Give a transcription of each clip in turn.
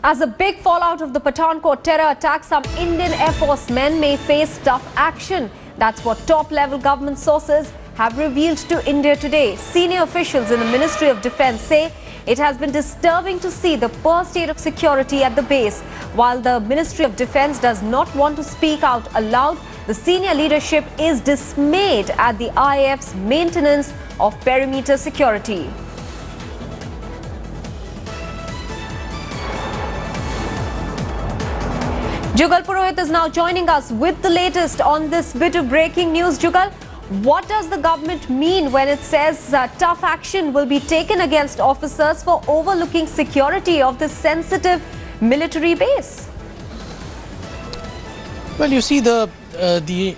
As a big fallout of the Pathankot terror attack, some Indian Air Force men may face tough action. That's what top-level government sources have revealed to India today. Senior officials in the Ministry of Defence say it has been disturbing to see the poor state of security at the base. While the Ministry of Defence does not want to speak out aloud, the senior leadership is dismayed at the IAF's maintenance of perimeter security. Jugal Purohit is now joining us with the latest on this bit of breaking news. Jugal, what does the government mean when it says tough action will be taken against officers for overlooking security of this sensitive military base? Well, you see, the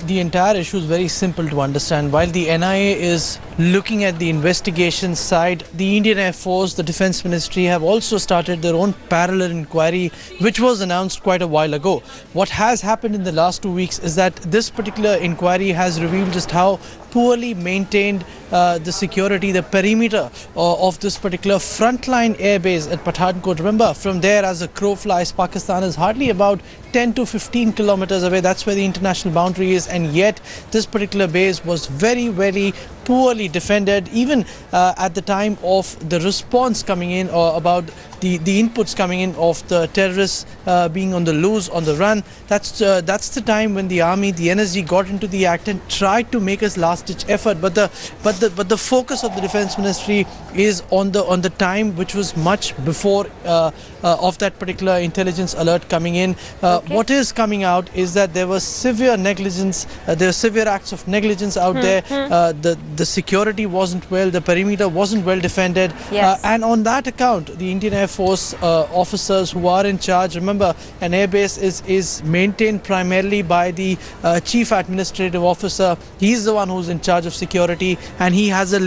entire issue is very simple to understand. While the NIA is looking at the investigation side, the Indian Air Force, the Defence Ministry have also started their own parallel inquiry, which was announced quite a while ago. What has happened in the last 2 weeks is that this particular inquiry has revealed just how poorly maintained the security, the perimeter of this particular frontline airbase at Pathankot. Remember, from there as a crow flies, Pakistan is hardly about 10 to 15 kilometers away. That's where the international boundary is, and yet this particular base was very, very poorly defended. Even at the time of the response coming in, or about the inputs coming in of the terrorists being on the loose, on the run, that's the time when the army, the NSG got into the act and tried to make a last-ditch effort. But the focus of the Defence Ministry is on the time which was much before of that particular intelligence alert coming in. What is coming out is that there was severe negligence, there were severe acts of negligence out there. The security wasn't well, the perimeter wasn't well defended. Yes. And on that account, the Indian Air Force officers who are in charge, remember, an airbase is maintained primarily by the Chief Administrative Officer. He's the one who's in charge of security, and he has a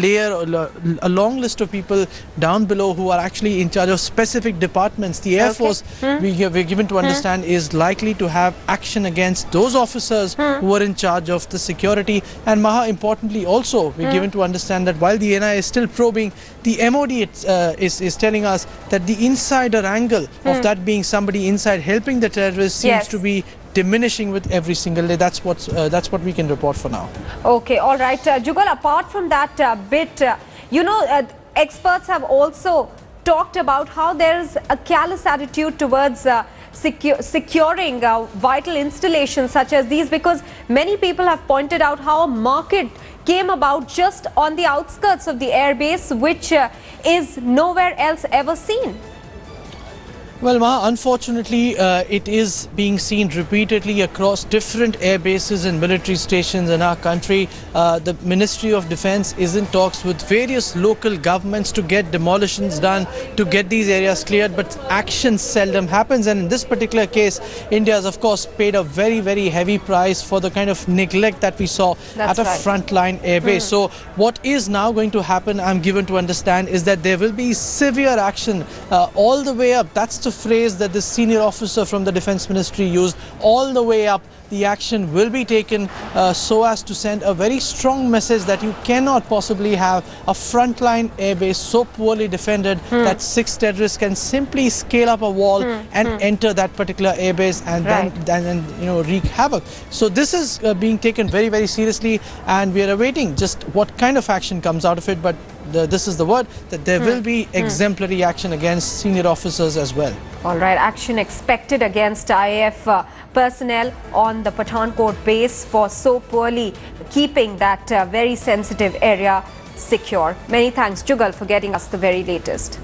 long list of people down below who are actually in charge of specific departments. The Air Force, we're given to understand, is likely to have action against those officers who are in charge of the security. And Maha, importantly also, we're given to understand that while the NIA is still probing, the MOD is telling us that the insider angle of that being somebody inside helping the terrorists seems to be diminishing with every single day. That's what we can report for now. Okay, all right. Jugal, apart from that bit, experts have also talked about how there's a callous attitude towards securing vital installations such as these, because many people have pointed out how a market came about just on the outskirts of the airbase, which is nowhere else ever seen. Well, Maha, unfortunately, it is being seen repeatedly across different air bases and military stations in our country. The Ministry of Defence is in talks with various local governments to get demolitions done, to get these areas cleared, but action seldom happens. And in this particular case, India has, of course, paid a very, very heavy price for the kind of neglect that we saw at a frontline airbase. So what is now going to happen, I'm given to understand, is that there will be severe action all the way up. That's the phrase that the senior officer from the Defence Ministry used. All the way up, the action will be taken so as to send a very strong message that you cannot possibly have a frontline airbase so poorly defended that 6 terrorists can simply scale up a wall and enter that particular airbase and then wreak havoc. So this is being taken very, very seriously, and we are awaiting just what kind of action comes out of it. But this is the word, that there will be exemplary action against senior officers as well. All right, action expected against IAF personnel on the Pathankot base for so poorly keeping that very sensitive area secure. Many thanks, Jugal, for getting us the very latest.